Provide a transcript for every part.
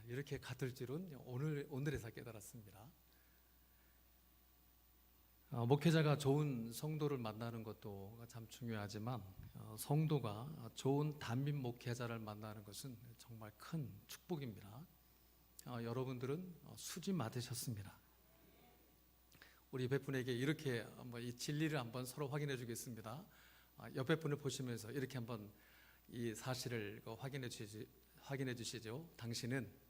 이렇게 같을 줄은 오늘에서 깨달았습니다. 목회자가 좋은 성도를 만나는 것도 참 중요하지만 성도가 좋은 담임 목회자를 만나는 것은 정말 큰 축복입니다. 여러분들은 수지 맞으셨습니다. 우리 옆에 분에게 이렇게 한번 이 진리를 한번 서로 확인해 주겠습니다. 옆에 분을 보시면서 이렇게 한번 이 사실을 확인해 주시죠. 당신은,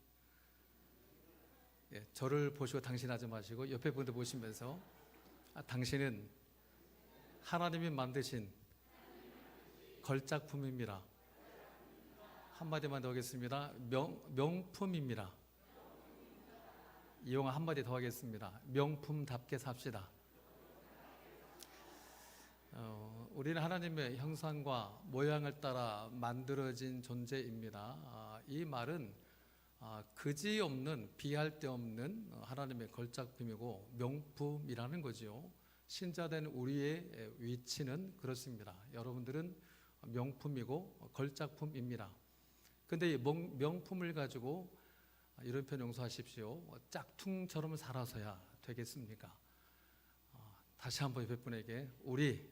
저를 보시고 당신 하지 마시고 옆에 분들 보시면서 당신은 하나님이 만드신 걸작품입니다. 한마디만 더 하겠습니다. 명품입니다. 이용 한마디 더 하겠습니다. 명품답게 삽시다. 우리는 하나님의 형상과 모양을 따라 만들어진 존재입니다. 이 말은 그지없는, 비할 데 없는 하나님의 걸작품이고 명품이라는 거죠. 신자된 우리의 위치는 그렇습니다. 여러분들은 명품이고 걸작품입니다. 그런데 이 명품을 가지고 이런 표현 용서하십시오. 짝퉁처럼 살아서야 되겠습니까? 다시 한번 옆에 분에게 우리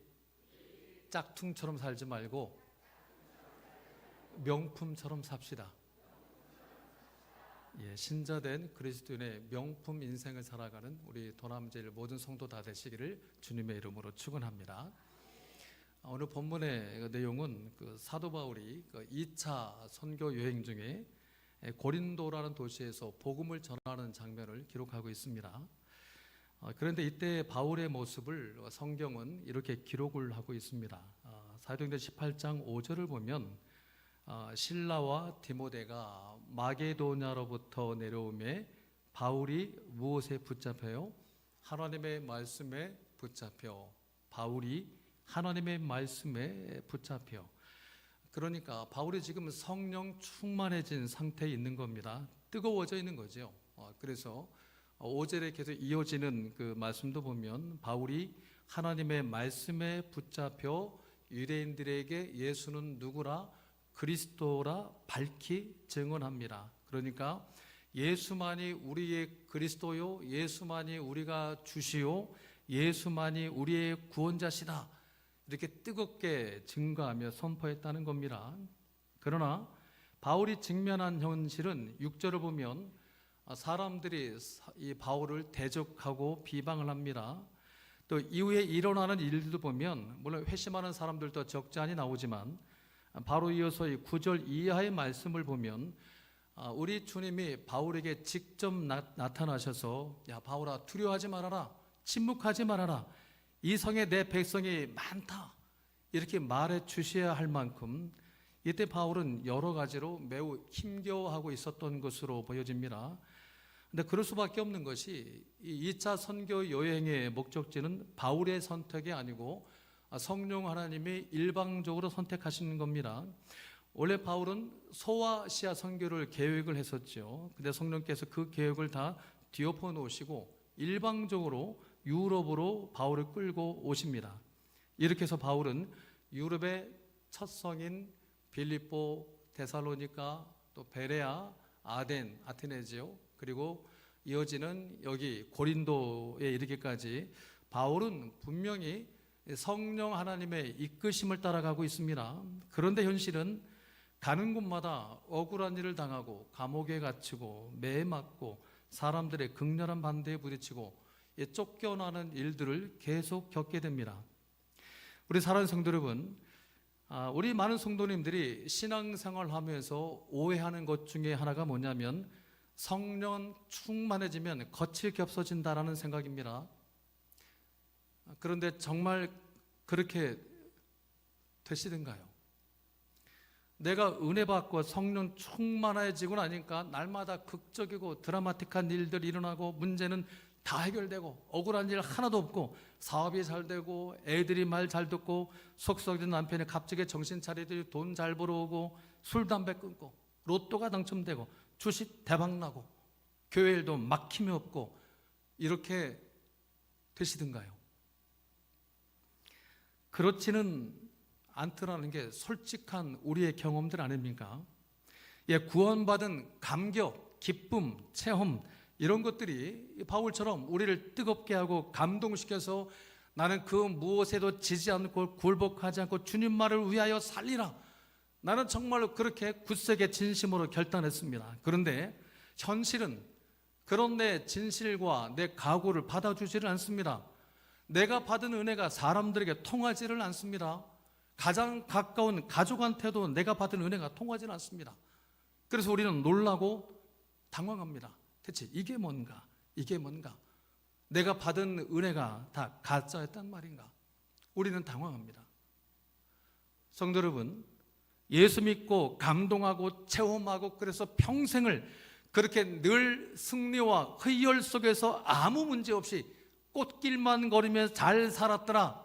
짝퉁처럼 살지 말고 명품처럼 삽시다. 신자된 그리스도인의 명품 인생을 살아가는 우리 도남제일 모든 성도 다 되시기를 주님의 이름으로 축원합니다. 오늘 본문의 내용은 사도 바울이 2차 선교 여행 중에 고린도라는 도시에서 복음을 전하는 장면을 기록하고 있습니다. 그런데 이때 바울의 모습을 성경은 이렇게 기록을 하고 있습니다. 사도행전 18장 5절을 보면 실라와 디모데가 마게도냐로부터 내려오매 바울이 무엇에 붙잡혀요? 하나님의 말씀에 붙잡혀. 바울이 하나님의 말씀에 붙잡혀. 그러니까 바울이 지금 성령 충만해진 상태에 있는 겁니다. 뜨거워져 있는 거죠. 그래서 5절에 계속 이어지는 그 말씀도 보면 바울이 하나님의 말씀에 붙잡혀 유대인들에게 예수는 누구라? 그리스도라 밝히 증언합니다. 그러니까 예수만이 우리의 그리스도요, 예수만이 우리가 주시오, 예수만이 우리의 구원자시다, 이렇게 뜨겁게 증거하며 선포했다는 겁니다. 그러나 바울이 직면한 현실은 6절을 보면 사람들이 이 바울을 대적하고 비방을 합니다. 또 이후에 일어나는 일들도 보면 물론 회심하는 사람들도 적지 않이 나오지만 바로 이어서 이 9절 이하의 말씀을 보면 우리 주님이 바울에게 직접 나타나셔서 야 바울아, 두려워하지 말아라, 침묵하지 말아라, 이 성에 내 백성이 많다, 이렇게 말해 주셔야 할 만큼 이때 바울은 여러 가지로 매우 힘겨워하고 있었던 것으로 보여집니다. 근데 그럴 수밖에 없는 것이 이 2차 선교 여행의 목적지는 바울의 선택이 아니고 성령 하나님이 일방적으로 선택하시는 겁니다. 원래 바울은 소아시아 선교를 계획을 했었죠. 근데 성령께서 그 계획을 다 뒤엎어 놓으시고 일방적으로 유럽으로 바울을 끌고 오십니다. 이렇게 해서 바울은 유럽의 첫 성인 빌립보, 데살로니가, 또 베레아, 아덴, 아테네지요. 그리고 이어지는 여기 고린도에 이르기까지 바울은 분명히 성령 하나님의 이끄심을 따라가고 있습니다. 그런데 현실은 가는 곳마다 억울한 일을 당하고 감옥에 갇히고 매에 맞고 사람들의 극렬한 반대에 부딪히고 쫓겨나는 일들을 계속 겪게 됩니다. 우리 사랑하는 성도 여러분, 우리 많은 성도님들이 신앙생활을 하면서 오해하는 것 중에 하나가 뭐냐면 성령 충만해지면 거칠게 없어진다라는 생각입니다. 그런데 정말 그렇게 되시던가요? 내가 은혜 받고 성령 충만해지고 나니까 날마다 극적이고 드라마틱한 일들이 일어나고 문제는 다 해결되고 억울한 일 하나도 없고 사업이 잘 되고 애들이 말 잘 듣고 속 썩이던 남편이 갑자기 정신 차리더니 돈 잘 벌어오고 술 담배 끊고 로또가 당첨되고 주식 대박 나고 교회 일도 막힘이 없고 이렇게 되시던가요? 그렇지는 않더라는 게 솔직한 우리의 경험들 아닙니까? 구원받은 감격, 기쁨, 체험 이런 것들이 바울처럼 우리를 뜨겁게 하고 감동시켜서 나는 그 무엇에도 지지 않고 굴복하지 않고 주님만을 위하여 살리라. 나는 정말로 그렇게 굳세게 진심으로 결단했습니다. 그런데 현실은 그런 내 진실과 내 각오를 받아주지를 않습니다. 내가 받은 은혜가 사람들에게 통하지를 않습니다. 가장 가까운 가족한테도 내가 받은 은혜가 통하지는 않습니다. 그래서 우리는 놀라고 당황합니다. 대체 이게 뭔가? 이게 뭔가? 내가 받은 은혜가 다 가짜였단 말인가? 우리는 당황합니다. 성도 여러분, 예수 믿고 감동하고 체험하고 그래서 평생을 그렇게 늘 승리와 희열 속에서 아무 문제 없이 꽃길만 걸으며 잘 살았더라.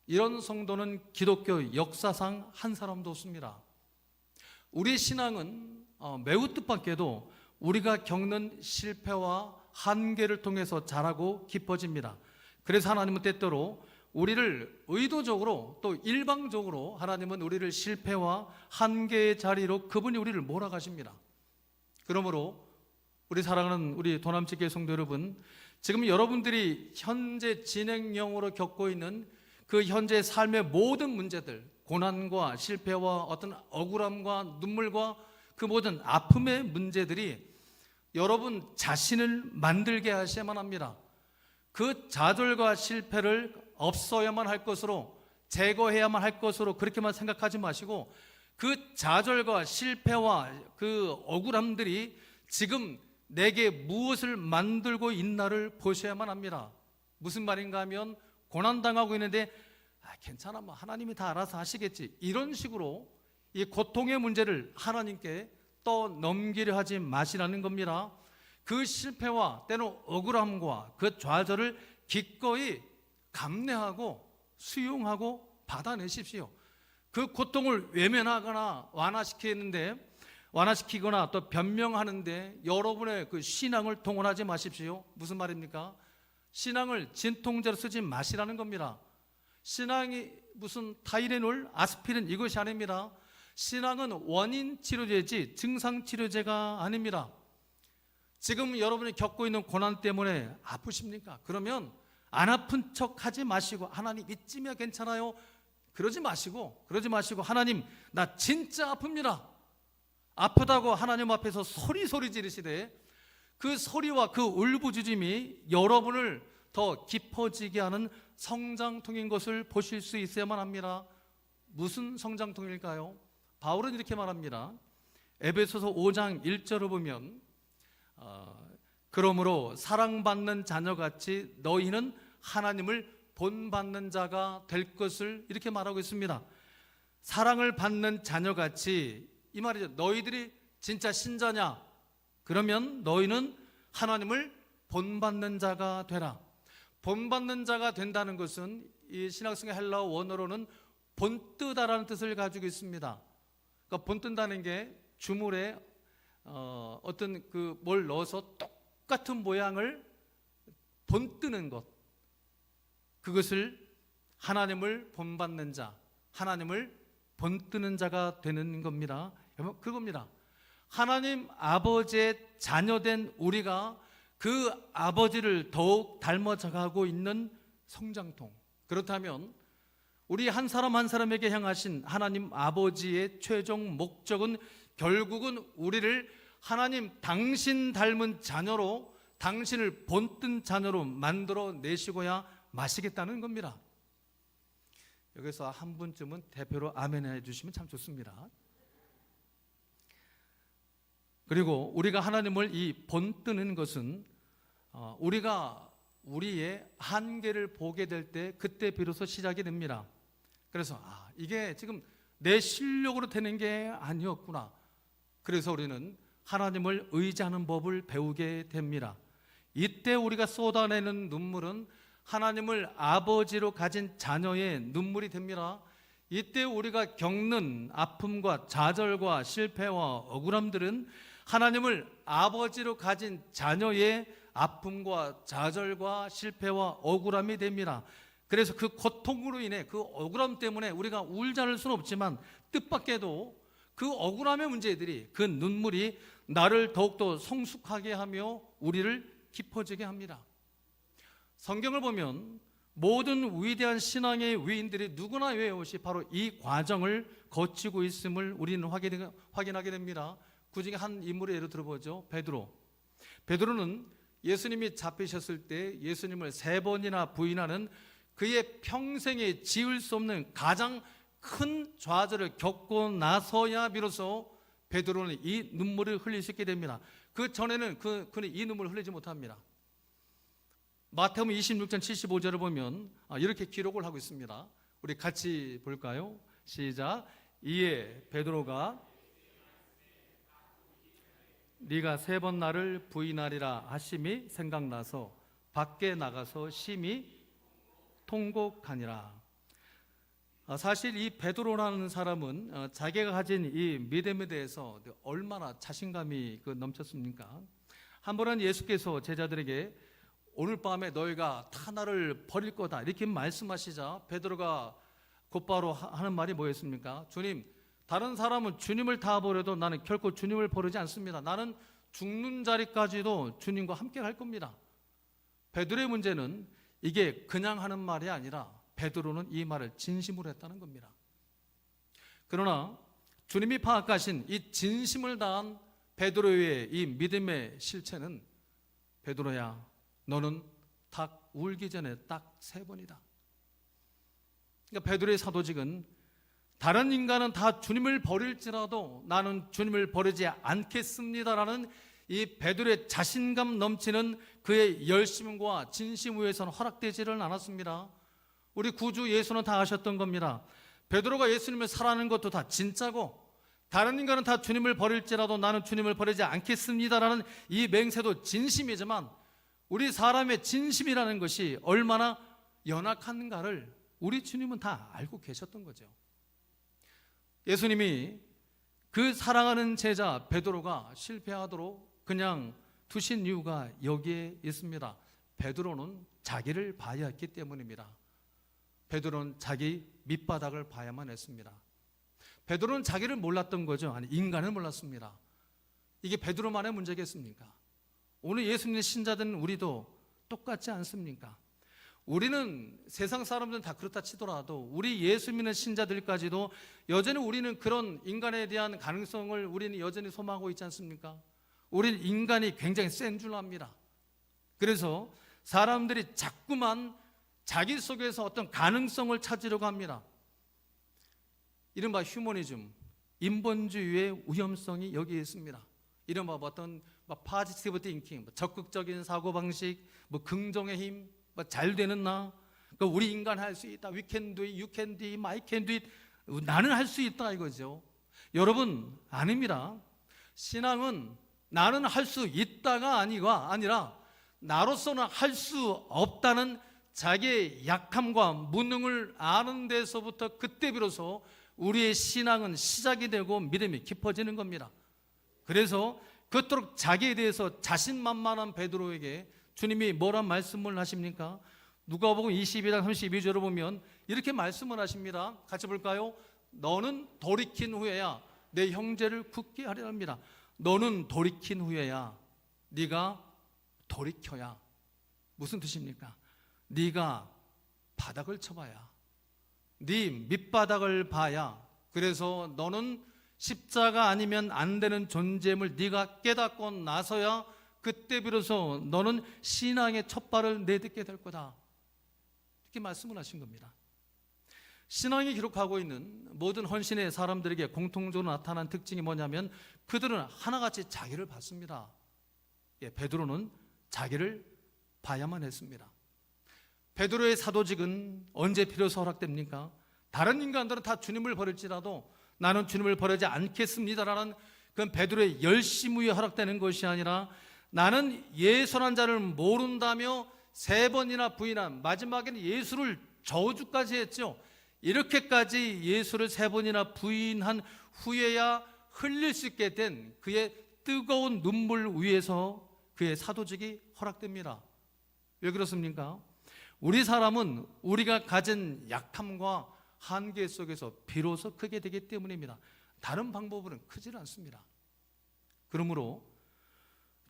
이런 성도는 기독교 역사상 한 사람도 없습니다. 우리 신앙은 매우 뜻밖에도 우리가 겪는 실패와 한계를 통해서 자라고 깊어집니다. 그래서 하나님은 때때로 우리를 의도적으로 또 일방적으로 하나님은 우리를 실패와 한계의 자리로 그분이 우리를 몰아가십니다. 그러므로 우리 사랑하는 우리 도남지교회 성도 여러분, 지금 여러분들이 현재 진행형으로 겪고 있는 그 현재 삶의 모든 문제들, 고난과 실패와 어떤 억울함과 눈물과 그 모든 아픔의 문제들이 여러분 자신을 만들게 하셔야만 합니다. 그 좌절과 실패를 없어야만 할 것으로, 제거해야만 할 것으로 그렇게만 생각하지 마시고 그 좌절과 실패와 그 억울함들이 지금 내게 무엇을 만들고 있나를 보셔야만 합니다. 무슨 말인가 하면 고난당하고 있는데 괜찮아, 뭐 하나님이 다 알아서 하시겠지, 이런 식으로 이 고통의 문제를 하나님께 떠넘기려 하지 마시라는 겁니다. 그 실패와 때로 억울함과 그 좌절을 기꺼이 감내하고 수용하고 받아내십시오. 그 고통을 외면하거나 완화시키거나 또 변명하는데 여러분의 그 신앙을 동원하지 마십시오. 무슨 말입니까? 신앙을 진통제로 쓰지 마시라는 겁니다. 신앙이 무슨 타이레놀, 아스피린 이것이 아닙니다. 신앙은 원인 치료제지 증상 치료제가 아닙니다. 지금 여러분이 겪고 있는 고난 때문에 아프십니까? 그러면 안 아픈 척 하지 마시고 하나님 이쯤이야 괜찮아요, 그러지 마시고 하나님 나 진짜 아픕니다. 아프다고 하나님 앞에서 소리 지르시되 그 소리와 그 울부짖음이 여러분을 더 깊어지게 하는 성장통인 것을 보실 수 있어야만 합니다. 무슨 성장통일까요? 바울은 이렇게 말합니다. 에베소서 5장 1절을 보면 그러므로 사랑받는 자녀같이 너희는 하나님을 본받는 자가 될 것을 이렇게 말하고 있습니다. 사랑을 받는 자녀같이, 이 말이죠. 너희들이 진짜 신자냐? 그러면 너희는 하나님을 본받는 자가 되라. 본받는 자가 된다는 것은 이 신학성의 헬라어 원어로는 본뜨다라는 뜻을 가지고 있습니다. 그러니까 본뜬다는 게 주물에 어떤 그 뭘 넣어서 똑같은 모양을 본뜨는 것, 그것을 하나님을 본받는 자, 하나님을 본뜨는 자가 되는 겁니다. 그겁니다. 하나님 아버지의 자녀된 우리가 그 아버지를 더욱 닮아가고 있는 성장통. 그렇다면 우리 한 사람 한 사람에게 향하신 하나님 아버지의 최종 목적은 결국은 우리를 하나님 당신 닮은 자녀로, 당신을 본뜬 자녀로 만들어 내시고야 마시겠다는 겁니다. 여기서 한 분쯤은 대표로 아멘 해주시면 참 좋습니다. 그리고 우리가 하나님을 이 본뜨는 것은 우리가 우리의 한계를 보게 될 때 그때 비로소 시작이 됩니다. 그래서 이게 지금 내 실력으로 되는 게 아니었구나. 그래서 우리는 하나님을 의지하는 법을 배우게 됩니다. 이때 우리가 쏟아내는 눈물은 하나님을 아버지로 가진 자녀의 눈물이 됩니다. 이때 우리가 겪는 아픔과 좌절과 실패와 억울함들은 하나님을 아버지로 가진 자녀의 아픔과 좌절과 실패와 억울함이 됩니다. 그래서 그 고통으로 인해 그 억울함 때문에 우리가 울지 않을 수는 없지만 뜻밖에도 그 억울함의 문제들이, 그 눈물이 나를 더욱더 성숙하게 하며 우리를 깊어지게 합니다. 성경을 보면 모든 위대한 신앙의 위인들이 누구나 외워시 바로 이 과정을 거치고 있음을 우리는 확인하게 됩니다. 그 중에 한 인물의 예를 들어보죠. 베드로는 예수님이 잡히셨을 때 예수님을 3번이나 부인하는 그의 평생에 지을 수 없는 가장 큰 좌절을 겪고 나서야 비로소 베드로는 이 눈물을 흘릴 수 있게 됩니다. 그 전에는 그는 이 눈물을 흘리지 못합니다. 마태복음 26장 75절을 보면 이렇게 기록을 하고 있습니다. 우리 같이 볼까요? 시작. 이에 베드로가 네가 3번 나를 부인하리라 하심이 생각나서 밖에 나가서 심히 통곡하니라. 사실 이 베드로라는 사람은 자기가 가진 이 믿음에 대해서 얼마나 자신감이 넘쳤습니까? 한 번은 예수께서 제자들에게 오늘 밤에 너희가 다 나를 버릴 거다 이렇게 말씀하시자 베드로가 곧바로 하는 말이 뭐였습니까? 주님, 다른 사람은 주님을 다 버려도 나는 결코 주님을 버리지 않습니다. 나는 죽는 자리까지도 주님과 함께 할 겁니다. 베드로의 문제는 이게 그냥 하는 말이 아니라 베드로는 이 말을 진심으로 했다는 겁니다. 그러나 주님이 파악하신 이 진심을 다한 베드로의 이 믿음의 실체는 베드로야, 너는 딱 울기 전에 딱 3번이다. 그러니까 베드로의 사도직은 다른 인간은 다 주님을 버릴지라도 나는 주님을 버리지 않겠습니다라는 이 베드로의 자신감 넘치는 그의 열심과 진심 위에서는 허락되지를 않았습니다. 우리 구주 예수는 다 아셨던 겁니다. 베드로가 예수님을 사랑하는 것도 다 진짜고 다른 인간은 다 주님을 버릴지라도 나는 주님을 버리지 않겠습니다라는 이 맹세도 진심이지만 우리 사람의 진심이라는 것이 얼마나 연약한가를 우리 주님은 다 알고 계셨던 거죠. 예수님이 그 사랑하는 제자 베드로가 실패하도록 그냥 두신 이유가 여기에 있습니다. 베드로는 자기를 봐야 했기 때문입니다. 베드로는 자기 밑바닥을 봐야만 했습니다. 베드로는 자기를 몰랐던 거죠. 아니, 인간을 몰랐습니다. 이게 베드로만의 문제겠습니까? 오늘 예수 믿는 신자들은 우리도 똑같지 않습니까? 우리는 세상 사람들은 다 그렇다 치더라도 우리 예수 믿는 신자들까지도 여전히 우리는 그런 인간에 대한 가능성을 우리는 여전히 소망하고 있지 않습니까? 우리는 인간이 굉장히 센 줄 압니다. 그래서 사람들이 자꾸만 자기 속에서 어떤 가능성을 찾으려고 합니다. 이른바 휴머니즘, 인본주의의 위험성이 여기에 있습니다. 이른바 어떤 파지티브 띵킹, 적극적인 사고방식, 긍정의 힘, 잘 되는 나, 우리 인간 할 수 있다, we can do it, you can do it, I can do it, 나는 할 수 있다 이거죠. 여러분, 아닙니다. 신앙은 나는 할 수 있다가 아니라 나로서는 할 수 없다는 자기의 약함과 무능을 아는 데서부터 그때 비로소 우리의 신앙은 시작이 되고 믿음이 깊어지는 겁니다. 그래서 그토록 자기에 대해서 자신만만한 베드로에게 주님이 뭐란 말씀을 하십니까? 누가복음 22장 32절을 보면 이렇게 말씀을 하십니다. 같이 볼까요? 너는 돌이킨 후에야 내 형제를 굳게 하리라 합니다. 너는 돌이킨 후에야, 네가 돌이켜야. 무슨 뜻입니까? 네가 바닥을 쳐봐야, 네 밑바닥을 봐야, 그래서 너는 십자가 아니면 안 되는 존재임을 네가 깨닫고 나서야 그때 비로소 너는 신앙의 첫 발을 내딛게 될 거다. 이렇게 말씀을 하신 겁니다. 신앙이 기록하고 있는 모든 헌신의 사람들에게 공통적으로 나타난 특징이 뭐냐면 그들은 하나같이 자기를 봤습니다. 베드로는 자기를 봐야만 했습니다. 베드로의 사도직은 언제 비로소 허락됩니까? 다른 인간들은 다 주님을 버릴지라도 나는 주님을 버리지 않겠습니다라는 그건 베드로의 열심 위에 허락되는 것이 아니라 나는 예수란 자를 모른다며 3번이나 부인한, 마지막에는 예수를 저주까지 했죠. 이렇게까지 예수를 3번이나 부인한 후에야 흘릴 수 있게 된 그의 뜨거운 눈물 위에서 그의 사도직이 허락됩니다. 왜 그렇습니까? 우리 사람은 우리가 가진 약함과 한계 속에서 비로소 크게 되기 때문입니다. 다른 방법으로는 크질 않습니다. 그러므로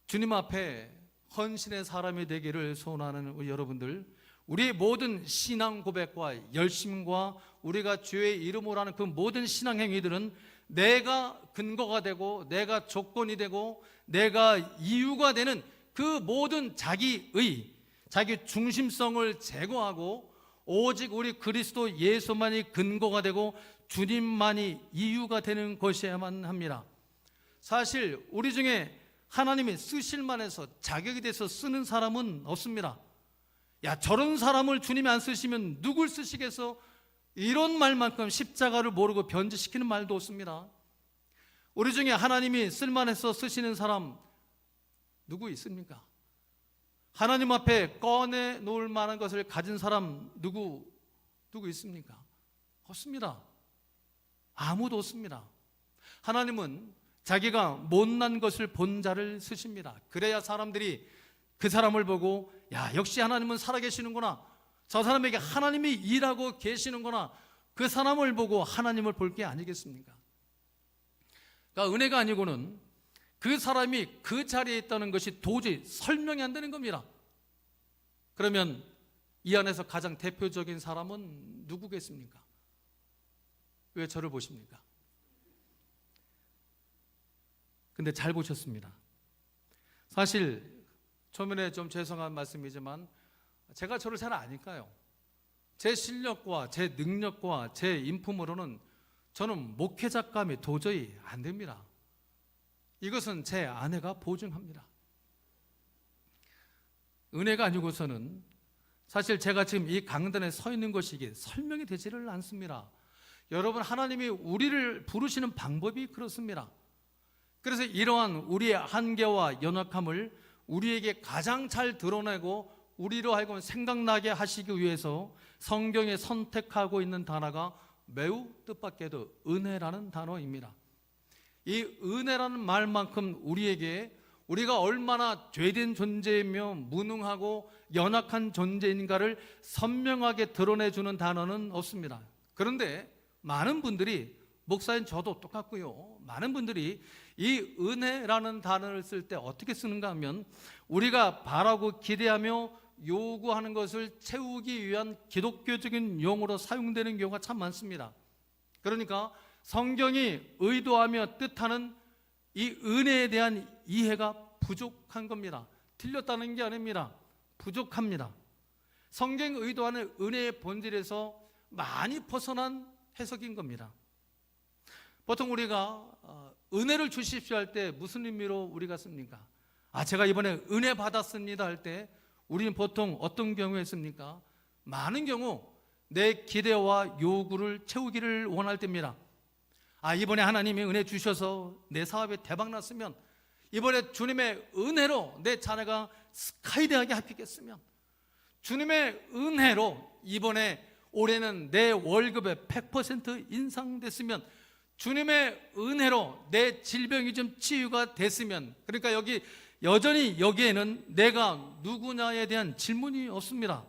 주님 앞에 헌신의 사람이 되기를 소원하는 우리 여러분들, 우리의 모든 신앙 고백과 열심과 우리가 주의 이름으로 하는 그 모든 신앙 행위들은 내가 근거가 되고 내가 조건이 되고 내가 이유가 되는 그 모든 자기의 자기 중심성을 제거하고 오직 우리 그리스도 예수만이 근거가 되고 주님만이 이유가 되는 것이어야만 합니다. 사실 우리 중에 하나님이 쓰실 만해서 자격이 돼서 쓰는 사람은 없습니다. 야, 저런 사람을 주님이 안 쓰시면 누굴 쓰시겠어? 이런 말만큼 십자가를 모르고 변질시키는 말도 없습니다. 우리 중에 하나님이 쓸만해서 쓰시는 사람 누구 있습니까? 하나님 앞에 꺼내 놓을 만한 것을 가진 사람 누구 있습니까? 없습니다. 아무도 없습니다. 하나님은 자기가 못난 것을 본 자를 쓰십니다. 그래야 사람들이 그 사람을 보고 야, 역시 하나님은 살아계시는구나, 저 사람에게 하나님이 일하고 계시는구나, 그 사람을 보고 하나님을 볼 게 아니겠습니까? 그러니까 은혜가 아니고는 그 사람이 그 자리에 있다는 것이 도저히 설명이 안 되는 겁니다. 그러면 이 안에서 가장 대표적인 사람은 누구겠습니까? 왜 저를 보십니까? 근데 잘 보셨습니다. 사실 초면에 좀 죄송한 말씀이지만 제가 저를 잘 아니까요. 제 실력과 제 능력과 제 인품으로는 저는 목회자감이 도저히 안 됩니다. 이것은 제 아내가 보증합니다. 은혜가 아니고서는 사실 제가 지금 이 강단에 서 있는 것이 이게 설명이 되지를 않습니다. 여러분, 하나님이 우리를 부르시는 방법이 그렇습니다. 그래서 이러한 우리의 한계와 연약함을 우리에게 가장 잘 드러내고 우리로 하여금 생각나게 하시기 위해서 성경에 선택하고 있는 단어가 매우 뜻밖에도 은혜라는 단어입니다. 이 은혜라는 말만큼 우리에게 우리가 얼마나 죄된 존재이며 무능하고 연약한 존재인가를 선명하게 드러내주는 단어는 없습니다. 그런데 많은 분들이, 목사인 저도 똑같고요, 많은 분들이 이 은혜라는 단어를 쓸 때 어떻게 쓰는가 하면 우리가 바라고 기대하며 요구하는 것을 채우기 위한 기독교적인 용어로 사용되는 경우가 참 많습니다. 그러니까 성경이 의도하며 뜻하는 이 은혜에 대한 이해가 부족한 겁니다. 틀렸다는 게 아닙니다. 부족합니다. 성경이 의도하는 은혜의 본질에서 많이 벗어난 해석인 겁니다. 보통 우리가 은혜를 주십시오 할 때 무슨 의미로 우리가 씁니까? 제가 이번에 은혜 받았습니다 할 때 우리는 보통 어떤 경우에 씁니까? 많은 경우 내 기대와 요구를 채우기를 원할 때입니다. 이번에 하나님이 은혜 주셔서 내 사업에 대박 났으면, 이번에 주님의 은혜로 내 자녀가 스카이 대학에 합격했으면, 주님의 은혜로 이번에 올해는 내 월급에 100% 인상됐으면, 주님의 은혜로 내 질병이 좀 치유가 됐으면, 그러니까 여전히 여기에는 내가 누구냐에 대한 질문이 없습니다.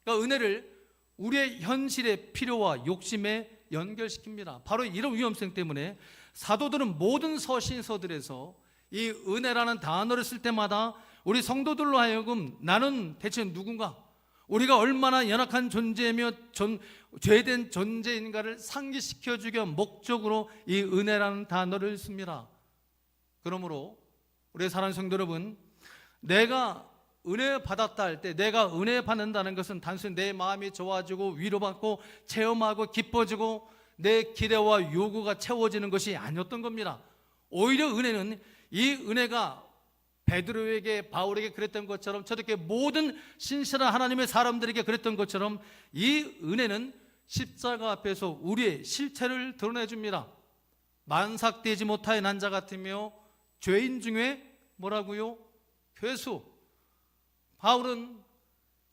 그러니까 은혜를 우리의 현실의 필요와 욕심에 연결시킵니다. 바로 이런 위험성 때문에 사도들은 모든 서신서들에서 이 은혜라는 단어를 쓸 때마다 우리 성도들로 하여금 나는 대체 누군가, 우리가 얼마나 연약한 존재이며 죄된 존재인가를 상기시켜주기 위한 목적으로 이 은혜라는 단어를 씁니다. 그러므로 우리 사랑하는 성도 여러분, 내가 은혜 받았다 할 때, 내가 은혜 받는다는 것은 단순히 내 마음이 좋아지고 위로받고 체험하고 기뻐지고 내 기대와 요구가 채워지는 것이 아니었던 겁니다. 오히려 은혜는, 이 은혜가 베드로에게, 바울에게 그랬던 것처럼, 저렇게 모든 신실한 하나님의 사람들에게 그랬던 것처럼, 이 은혜는 십자가 앞에서 우리의 실체를 드러내줍니다. 만삭되지 못하여 난 자 같으며 죄인 중에 뭐라고요? 괴수. 바울은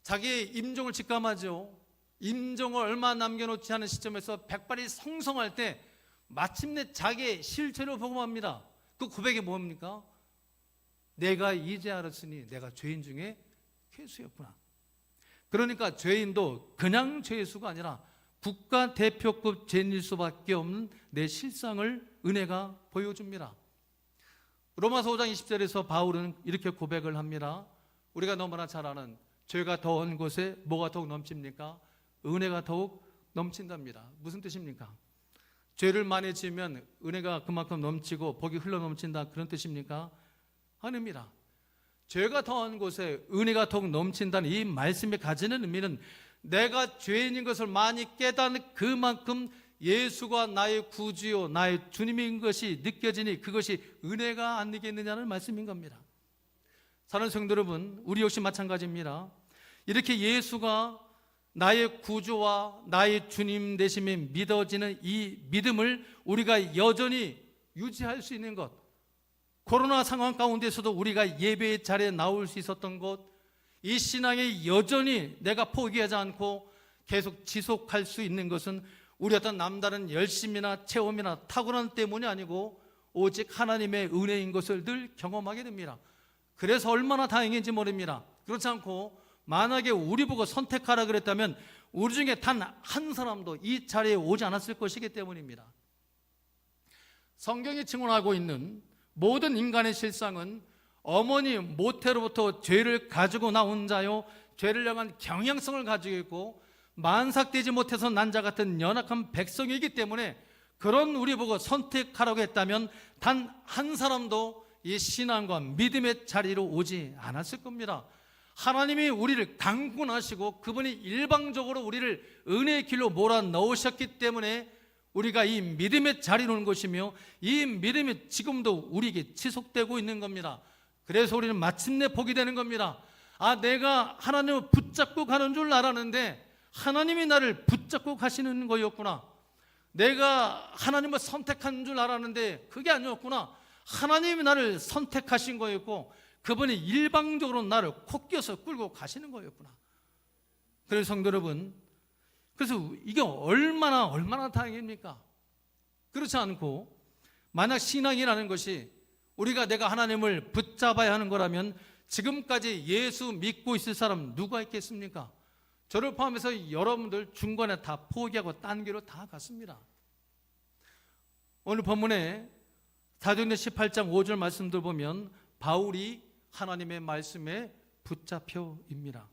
자기의 임종을 직감하죠. 임종을 얼마 남겨놓지 않은 시점에서 백발이 성성할 때 마침내 자기의 실체를 복음합니다. 그 고백이 뭡니까? 내가 이제 알았으니 내가 죄인 중에 괴수였구나. 그러니까 죄인도 그냥 죄수가 아니라 국가대표급 죄인일 수밖에 없는 내 실상을 은혜가 보여줍니다. 로마서 5장 20절에서 바울은 이렇게 고백을 합니다. 우리가 너무나 잘 아는 죄가 더한 곳에 뭐가 더욱 넘칩니까? 은혜가 더욱 넘친답니다. 무슨 뜻입니까? 죄를 많이 지으면 은혜가 그만큼 넘치고 복이 흘러 넘친다, 그런 뜻입니까? 아닙니다. 죄가 더한 곳에 은혜가 더욱 넘친다는 이 말씀이 가지는 의미는 내가 죄인인 것을 많이 깨닫는 그만큼 예수가 나의 구주요 나의 주님인 것이 느껴지니 그것이 은혜가 아니겠느냐는 말씀인 겁니다. 사랑하는 성도 여러분, 우리 역시 마찬가지입니다. 이렇게 예수가 나의 구주와 나의 주님 되심이 믿어지는 이 믿음을 우리가 여전히 유지할 수 있는 것, 코로나 상황 가운데서도 우리가 예배의 자리에 나올 수 있었던 것, 이 신앙에 여전히 내가 포기하지 않고 계속 지속할 수 있는 것은 우리 어떤 남다른 열심이나 체험이나 탁월함 때문이 아니고 오직 하나님의 은혜인 것을 늘 경험하게 됩니다. 그래서 얼마나 다행인지 모릅니다. 그렇지 않고 만약에 우리 보고 선택하라 그랬다면 우리 중에 단 한 사람도 이 자리에 오지 않았을 것이기 때문입니다. 성경이 증언하고 있는 모든 인간의 실상은 어머니 모태로부터 죄를 가지고 나온 자요, 죄를 향한 경향성을 가지고 있고 만삭되지 못해서 난 자 같은 연약한 백성이기 때문에 그런 우리 보고 선택하라고 했다면 단 한 사람도 이 신앙과 믿음의 자리로 오지 않았을 겁니다. 하나님이 우리를 강권하시고 그분이 일방적으로 우리를 은혜의 길로 몰아넣으셨기 때문에 우리가 이 믿음의 자리로 오는 것이며 이 믿음이 지금도 우리에게 지속되고 있는 겁니다. 그래서 우리는 마침내 복이 되는 겁니다. 아, 내가 하나님을 붙잡고 가는 줄 알았는데 하나님이 나를 붙잡고 가시는 거였구나. 내가 하나님을 선택한 줄 알았는데 그게 아니었구나. 하나님이 나를 선택하신 거였고 그분이 일방적으로 나를 콧겨서 끌고 가시는 거였구나. 그래서 성도 여러분, 그래서 이게 얼마나 다행입니까? 그렇지 않고 만약 신앙이라는 것이 우리가 내가 하나님을 붙잡아야 하는 거라면 지금까지 예수 믿고 있을 사람 누가 있겠습니까? 저를 포함해서 여러분들 중간에 다 포기하고 딴 길로 다 갔습니다. 오늘 본문에 사도행전 18장 5절 말씀들 보면 바울이 하나님의 말씀에 붙잡혀입니다.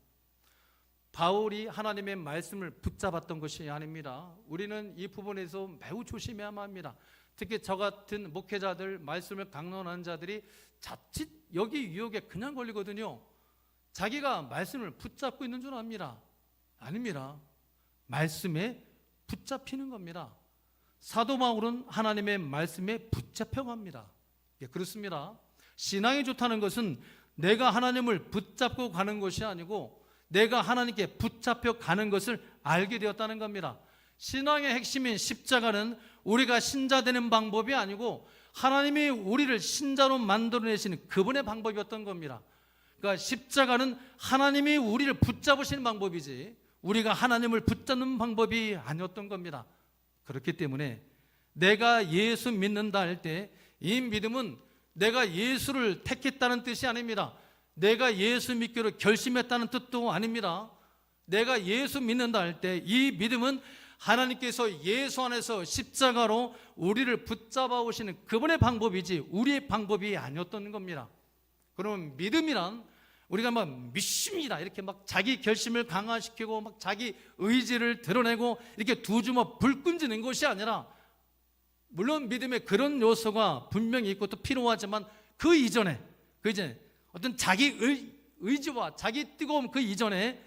바울이 하나님의 말씀을 붙잡았던 것이 아닙니다. 우리는 이 부분에서 매우 조심해야만 합니다. 특히 저 같은 목회자들, 말씀을 강론하는 자들이 자칫 여기 유혹에 그냥 걸리거든요. 자기가 말씀을 붙잡고 있는 줄 압니다. 아닙니다. 말씀에 붙잡히는 겁니다. 사도 바울은 하나님의 말씀에 붙잡혀갑니다. 예, 그렇습니다. 신앙이 좋다는 것은 내가 하나님을 붙잡고 가는 것이 아니고 내가 하나님께 붙잡혀 가는 것을 알게 되었다는 겁니다. 신앙의 핵심인 십자가는 우리가 신자 되는 방법이 아니고 하나님이 우리를 신자로 만들어내시는 그분의 방법이었던 겁니다. 그러니까 십자가는 하나님이 우리를 붙잡으시는 방법이지 우리가 하나님을 붙잡는 방법이 아니었던 겁니다. 그렇기 때문에 내가 예수 믿는다 할 때 이 믿음은 내가 예수를 택했다는 뜻이 아닙니다. 내가 예수 믿기로 결심했다는 뜻도 아닙니다. 내가 예수 믿는다 할 때 이 믿음은 하나님께서 예수 안에서 십자가로 우리를 붙잡아 오시는 그분의 방법이지 우리의 방법이 아니었던 겁니다. 그러면 믿음이란 우리가 막 믿습니다 이렇게 막 자기 결심을 강화시키고 막 자기 의지를 드러내고 이렇게 두 주먹 불 끈지는 것이 아니라, 물론 믿음에 그런 요소가 분명히 있고 또 필요하지만 그 이전에 어떤 자기 의지와 자기 뜨거움 그 이전에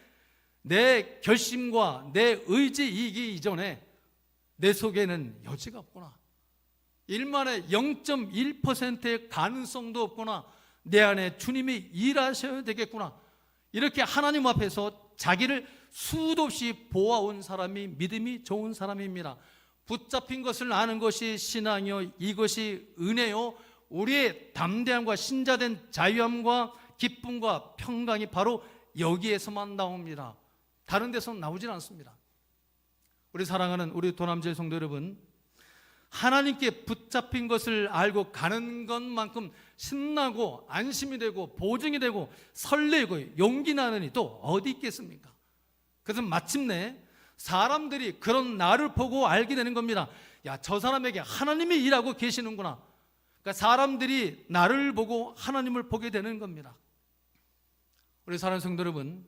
내 결심과 내 의지이기 이전에 내 속에는 여지가 없구나. 1만에 0.1%의 가능성도 없구나. 내 안에 주님이 일하셔야 되겠구나. 이렇게 하나님 앞에서 자기를 수도 없이 보아온 사람이 믿음이 좋은 사람입니다. 붙잡힌 것을 아는 것이 신앙이요 이것이 은혜요 우리의 담대함과 신자된 자유함과 기쁨과 평강이 바로 여기에서만 나옵니다. 다른 데서는 나오질 않습니다. 우리 사랑하는 우리 도남제 성도 여러분, 하나님께 붙잡힌 것을 알고 가는 것만큼 신나고 안심이 되고 보증이 되고 설레고 용기 나는 이 또 어디 있겠습니까? 그래서 마침내 사람들이 그런 나를 보고 알게 되는 겁니다. 야, 저 사람에게 하나님이 일하고 계시는구나. 그러니까 사람들이 나를 보고 하나님을 보게 되는 겁니다. 우리 사랑하는 성도 여러분,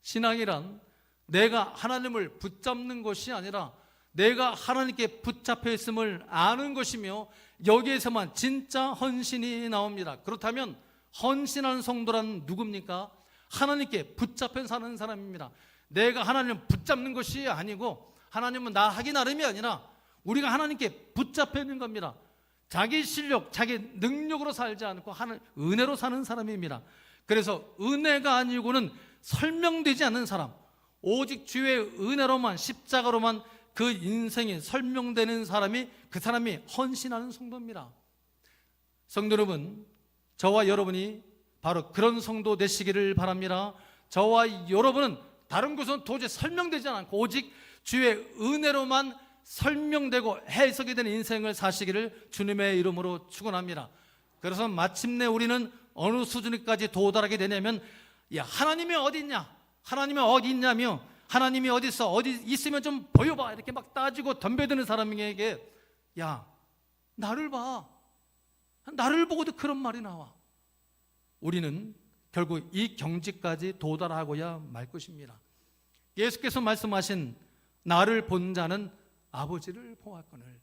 신앙이란 내가 하나님을 붙잡는 것이 아니라 내가 하나님께 붙잡혀 있음을 아는 것이며, 여기에서만 진짜 헌신이 나옵니다. 그렇다면 헌신하는 성도란 누굽니까? 하나님께 붙잡혀 사는 사람입니다. 내가 하나님을 붙잡는 것이 아니고, 하나님은 나 하기 나름이 아니라 우리가 하나님께 붙잡혀 있는 겁니다. 자기 실력, 자기 능력으로 살지 않고 하는 은혜로 사는 사람입니다. 그래서 은혜가 아니고는 설명되지 않는 사람, 오직 주의 은혜로만, 십자가로만 그 인생이 설명되는 사람이, 그 사람이 헌신하는 성도입니다. 성도 여러분, 저와 여러분이 바로 그런 성도 되시기를 바랍니다. 저와 여러분은 다른 것은 도저히 설명되지 않고 오직 주의 은혜로만 설명되고 해석이 되는 인생을 사시기를 주님의 이름으로 축원합니다. 그래서 마침내 우리는 어느 수준까지 도달하게 되냐면, 야, 하나님이 어디 있냐? 하나님이 어디 있냐며, 하나님이 어디 있어? 어디 있으면 좀 보여봐. 이렇게 막 따지고 덤벼드는 사람에게, 야, 나를 봐. 나를 보고도 그런 말이 나와. 우리는 결국 이 경지까지 도달하고야 말 것입니다. 예수께서 말씀하신 나를 본 자는 아버지를 보았거늘,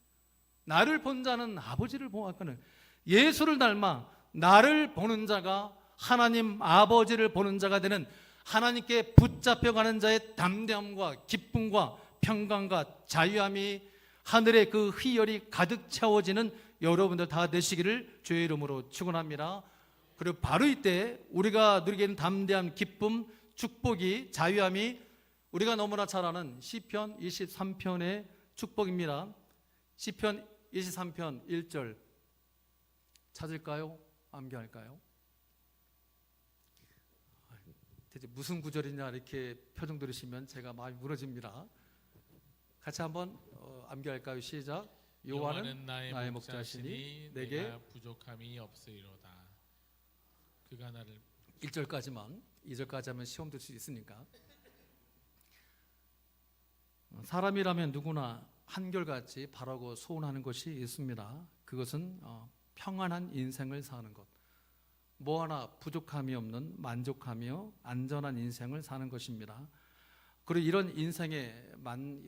나를 본 자는 아버지를 보았거늘, 예수를 닮아 나를 보는 자가 하나님 아버지를 보는 자가 되는, 하나님께 붙잡혀가는 자의 담대함과 기쁨과 평강과 자유함이 하늘의 그 희열이 가득 채워지는 여러분들 다 되시기를 주의 이름으로 축원합니다. 그리고 바로 이때 우리가 누리게 되는 담대함, 기쁨, 축복이, 자유함이 우리가 너무나 잘 아는 시편 23편의 축복입니다. 시편 23편 1절 찾을까요? 암기할까요? 대체 무슨 구절이냐 이렇게 표정 들으시면 제가 마음이 무너집니다. 같이 한번 암기할까요? 시작. 여호와는 나의 목자시니 내게 부족함이 없으리로다. 그가 나를 1절까지만, 2절까지 하면 시험 들 수 있으니까. 사람이라면 누구나 한결같이 바라고 소원하는 것이 있습니다. 그것은 평안한 인생을 사는 것, 뭐 하나 부족함이 없는 만족하며 안전한 인생을 사는 것입니다. 그리고 이런 인생의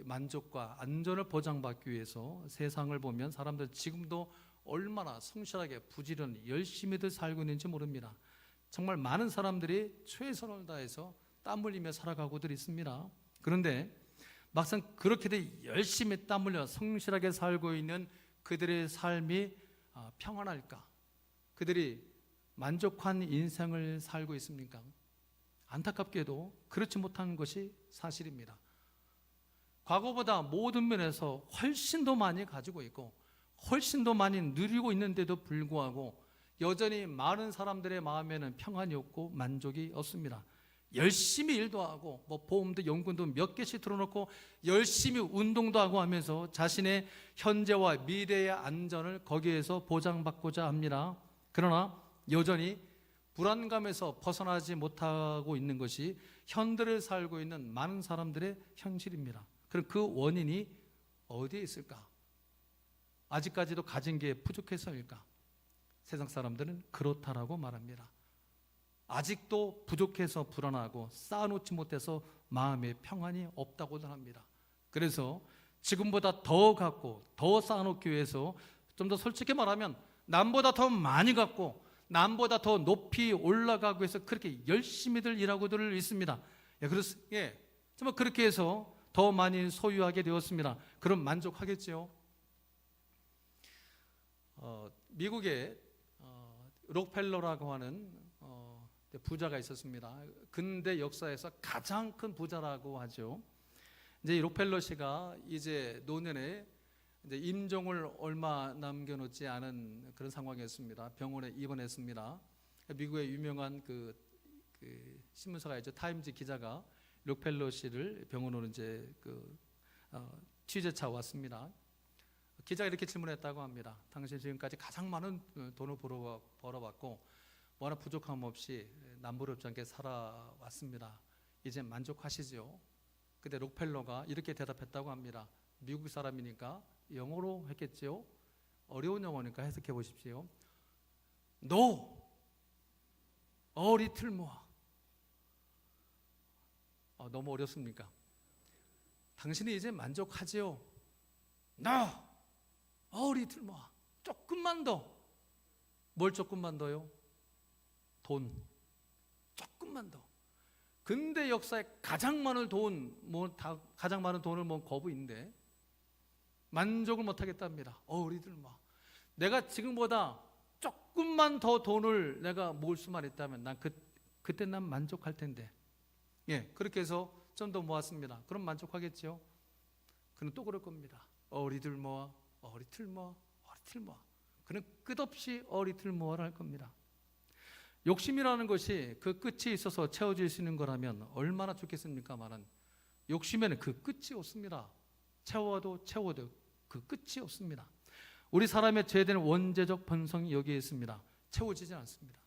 만족과 안전을 보장받기 위해서 세상을 보면 사람들 지금도 얼마나 성실하게 부지런히 열심히들 살고 있는지 모릅니다. 정말 많은 사람들이 최선을 다해서 땀 흘리며 살아가고들 있습니다. 그런데 막상 그렇게들 열심히 땀 흘려 성실하게 살고 있는 그들의 삶이 평안할까? 그들이 만족한 인생을 살고 있습니까? 안타깝게도 그렇지 못한 것이 사실입니다. 과거보다 모든 면에서 훨씬 더 많이 가지고 있고 훨씬 더 많이 누리고 있는데도 불구하고 여전히 많은 사람들의 마음에는 평안이 없고 만족이 없습니다. 열심히 일도 하고 뭐 보험도 연금도 몇 개씩 들어놓고 열심히 운동도 하고 하면서 자신의 현재와 미래의 안전을 거기에서 보장받고자 합니다. 그러나 여전히 불안감에서 벗어나지 못하고 있는 것이 현대를 살고 있는 많은 사람들의 현실입니다. 그럼 그 원인이 어디에 있을까? 아직까지도 가진 게 부족해서일까? 세상 사람들은 그렇다라고 말합니다. 아직도 부족해서 불안하고 쌓아놓지 못해서 마음에 평안이 없다고들 합니다. 그래서 지금보다 더 갖고 더 쌓아놓기 위해서 좀 더 솔직히 말하면 남보다 더 많이 갖고 남보다 더 높이 올라가고 해서 그렇게 열심히들 일하고들 있습니다. 정말 그렇게 해서 더 많이 소유하게 되었습니다. 그럼 만족하겠죠? 미국에 록펠러라고 하는 부자가 있었습니다. 근대 역사에서 가장 큰 부자라고 하죠. 이제 이 록펠러 씨가 이제 노년에 이제 임종을 얼마 남겨놓지 않은 그런 상황이었습니다. 병원에 입원했습니다. 미국의 유명한 그 신문사가 있죠. 타임즈 기자가 록펠러 씨를 병원으로 이제 취재차 왔습니다. 기자가 이렇게 질문했다고 합니다. 당신 지금까지 가장 많은 돈을 벌어봤고 뭐 하나 부족함 없이 남부럽지 않게 살아왔습니다. 이제 만족하시죠? 그때 록펠러가 이렇게 대답했다고 합니다. 미국 사람이니까 영어로 했겠지요. 어려운 영어니까 해석해 보십시오. No, a little more. 너무 어렵습니까? 당신이 이제 만족하지요? No, a little more. 조금만 더. 뭘 조금만 더요? 돈. 조금만 더. 근대 역사에 가장 많은 돈, 가장 많은 돈을 모은 거부인데 만족을 못하겠답니다. 우리들 내가 지금보다 조금만 더 돈을 내가 모을 수만 있다면 그때 난 만족할 텐데. 예, 그렇게 해서 좀 더 모았습니다. 그럼 만족하겠죠? 그는 또 그럴 겁니다. 어리들 모아, 어리틀 모아, 어리틀 모아. 그는 끝없이 어리틀 모아를 할 겁니다. 욕심이라는 것이 그 끝이 있어서 채워질 수 있는 거라면 얼마나 좋겠습니까마는 욕심에는 그 끝이 없습니다. 채워도 그 끝이 없습니다. 우리 사람의 죄된 원죄적 본성이 여기에 있습니다. 채워지지 않습니다.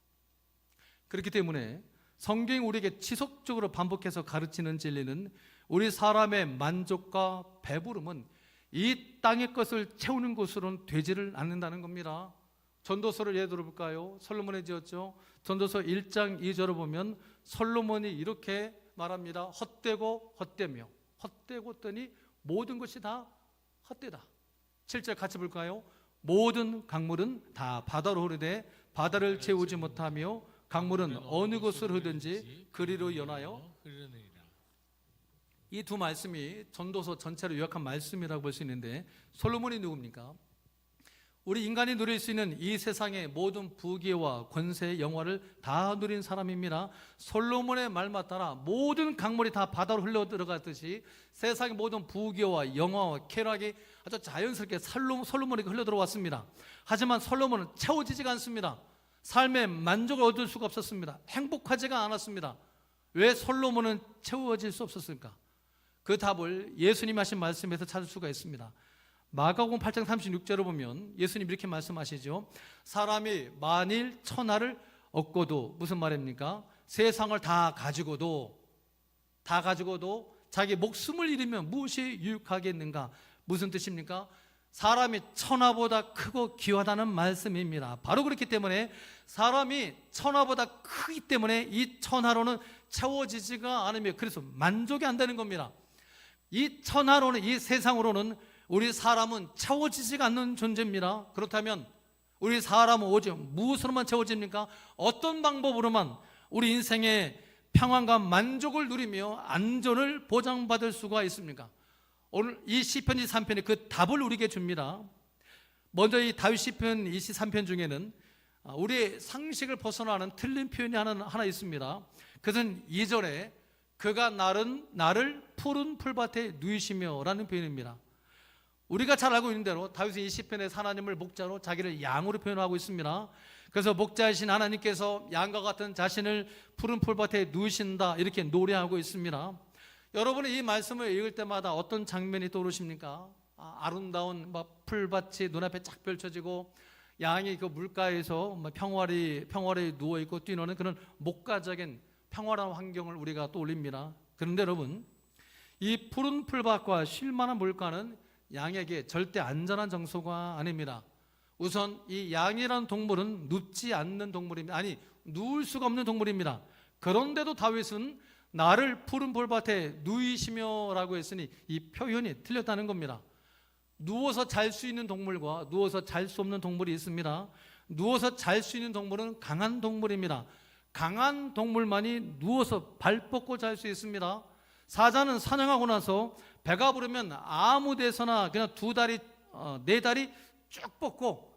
그렇기 때문에 성경이 우리에게 지속적으로 반복해서 가르치는 진리는 우리 사람의 만족과 배부름은 이 땅의 것을 채우는 것으로는 되지를 않는다는 겁니다. 전도서를 예를 들어볼까요? 솔로몬이 지었죠. 전도서 1장 2절을 보면 솔로몬이 이렇게 말합니다. 헛되고 헛되며 헛되고 뜨니 모든 것이 다 헛되다. 7절 같이 볼까요? 모든 강물은 다 바다로 흐르되 바다를 채우지 못하며 강물은 어느 곳으로 흐르든지 그리로 연하여 흐르느니라. 이 두 말씀이 전도서 전체를 요약한 말씀이라고 볼 수 있는데 솔로몬이 누굽니까? 우리 인간이 누릴 수 있는 이 세상의 모든 부귀와 권세의 영화를 다 누린 사람입니다. 솔로몬의 말만 따라 모든 강물이 다 바다로 흘러 들어갔듯이 세상의 모든 부귀와 영화와 쾌락이 아주 자연스럽게 솔로몬에게 흘러 들어왔습니다. 하지만 솔로몬은 채워지지가 않습니다. 삶의 만족을 얻을 수가 없었습니다. 행복하지가 않았습니다. 왜 솔로몬은 채워질 수 없었을까? 그 답을 예수님이 하신 말씀에서 찾을 수가 있습니다. 마가복음 8장 36절을 보면 예수님 이렇게 말씀하시죠. 사람이 만일 천하를 얻고도 무슨 말입니까? 세상을 다 가지고도 자기 목숨을 잃으면 무엇이 유익하겠는가? 무슨 뜻입니까? 사람이 천하보다 크고 귀하다는 말씀입니다. 바로 그렇기 때문에 사람이 천하보다 크기 때문에 이 천하로는 채워지지가 않으며 그래서 만족이 안 되는 겁니다. 이 천하로는, 이 세상으로는 우리 사람은 채워지지가 않는 존재입니다. 그렇다면 우리 사람은 오직 무엇으로만 채워집니까? 어떤 방법으로만 우리 인생의 평안과 만족을 누리며 안전을 보장받을 수가 있습니까? 오늘 이 시편 23편이 그 답을 우리에게 줍니다. 먼저 이 다윗 시편 23편 중에는 우리의 상식을 벗어나는 틀린 표현이 하나 있습니다. 그것은 2절에 그가 나를 푸른 풀밭에 누이시며 라는 표현입니다. 우리가 잘 알고 있는 대로 다윗은 이 시편에서 하나님을 목자로 자기를 양으로 표현하고 있습니다. 그래서 목자이신 하나님께서 양과 같은 자신을 푸른 풀밭에 누이신다 이렇게 노래하고 있습니다. 여러분이 이 말씀을 읽을 때마다 어떤 장면이 떠오르십니까? 아름다운 풀밭이 눈앞에 쫙 펼쳐지고 양이 그 물가에서 평화리 누워있고 뛰노는 그런 목가적인 평화로운 환경을 우리가 떠올립니다. 그런데 여러분, 이 푸른 풀밭과 쉴만한 물가는 양에게 절대 안전한 장소가 아닙니다. 우선 이 양이라는 동물은 눕지 않는 동물입니다. 아니, 누울 수가 없는 동물입니다. 그런데도 다윗은 나를 푸른 풀밭에 누이시며 라고 했으니 이 표현이 틀렸다는 겁니다. 누워서 잘 수 있는 동물과 누워서 잘 수 없는 동물이 있습니다. 누워서 잘 수 있는 동물은 강한 동물입니다. 강한 동물만이 누워서 발 뻗고 잘 수 있습니다. 사자는 사냥하고 나서 배가 부르면 아무 데서나 그냥 네 다리 쭉 뻗고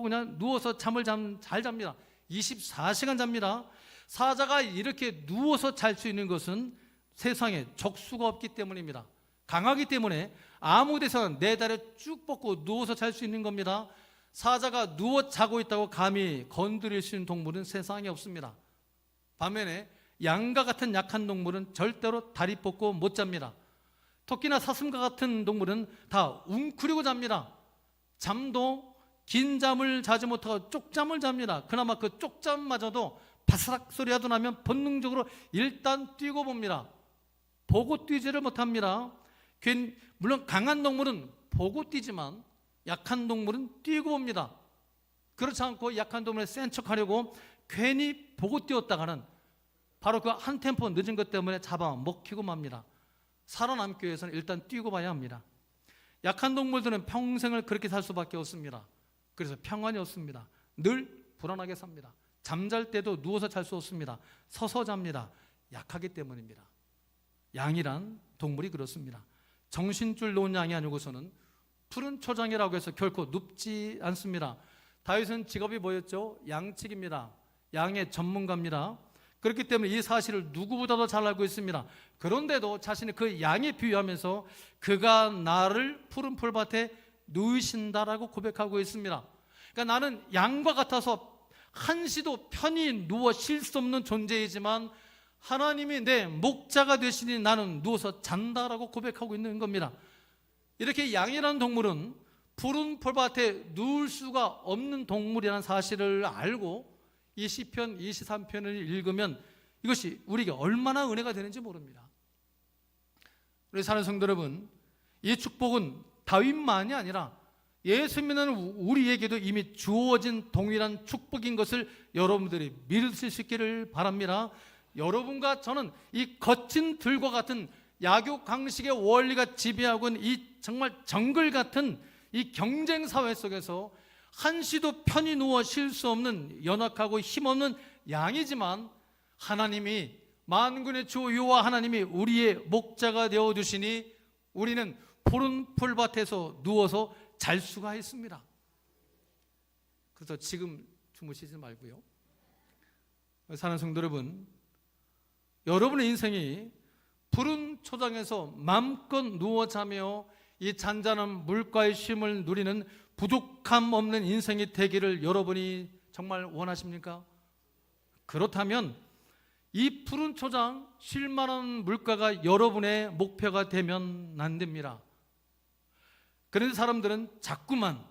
그냥 누워서 잠을 잘 잡니다. 24시간 잡니다. 사자가 이렇게 누워서 잘 수 있는 것은 세상에 적수가 없기 때문입니다. 강하기 때문에 아무 데서나 네 다리를 쭉 뻗고 누워서 잘 수 있는 겁니다. 사자가 누워 자고 있다고 감히 건드릴 수 있는 동물은 세상에 없습니다. 반면에 양과 같은 약한 동물은 절대로 다리 뻗고 못 잡니다. 토끼나 사슴과 같은 동물은 다 웅크리고 잡니다. 잠도 긴 잠을 자지 못하고 쪽잠을 잡니다. 그나마 그 쪽잠마저도 바스락 소리라도 나면 본능적으로 일단 뛰고 봅니다. 보고 뛰지를 못합니다. 물론 강한 동물은 보고 뛰지만 약한 동물은 뛰고 봅니다. 그렇지 않고 약한 동물을 센 척하려고 괜히 보고 뛰었다가는 바로 그 한 템포 늦은 것 때문에 잡아먹히고 맙니다. 살아남기 위해서는 일단 뛰고 봐야 합니다. 약한 동물들은 평생을 그렇게 살 수밖에 없습니다. 그래서 평안이 없습니다. 늘 불안하게 삽니다. 잠잘 때도 누워서 잘 수 없습니다. 서서 잡니다. 약하기 때문입니다. 양이란 동물이 그렇습니다. 정신줄 놓은 양이 아니고서는 푸른 초장이라고 해서 결코 눕지 않습니다. 다윗은 직업이 뭐였죠? 양치기입니다. 양의 전문가입니다. 그렇기 때문에 이 사실을 누구보다도 잘 알고 있습니다. 그런데도 자신이 그 양에 비유하면서 그가 나를 푸른 풀밭에 누이신다라고 고백하고 있습니다. 그러니까 나는 양과 같아서 한시도 편히 누워 쉴 수 없는 존재이지만 하나님이 내 목자가 되시니 나는 누워서 잔다라고 고백하고 있는 겁니다. 이렇게 양이라는 동물은 푸른 풀밭에 누울 수가 없는 동물이라는 사실을 알고 이 시편 23편을 읽으면 이것이 우리에게 얼마나 은혜가 되는지 모릅니다. 우리 사는 성도 여러분, 이 축복은 다윗만이 아니라 예수 믿는 우리에게도 이미 주어진 동일한 축복인 것을 여러분들이 믿으실 수 있기를 바랍니다. 여러분과 저는 이 거친 들과 같은 약육 강식의 원리가 지배하고 있는 이 정말 정글 같은 이 경쟁 사회 속에서 한시도 편히 누워 쉴 수 없는 연약하고 힘없는 양이지만 하나님이 만군의 주 여호와 하나님이 우리의 목자가 되어 주시니 우리는 푸른 풀밭에서 누워서 잘 수가 있습니다. 그래서 지금 주무시지 말고요. 사는 성도 여러분, 여러분의 인생이 푸른 초장에서 마음껏 누워 자며 이 잔잔한 물가의 쉼을 누리는 부족함 없는 인생이 되기를 여러분이 정말 원하십니까? 그렇다면 이 푸른 초장 쉴 만한 물가가 여러분의 목표가 되면 안 됩니다. 그런 사람들은 자꾸만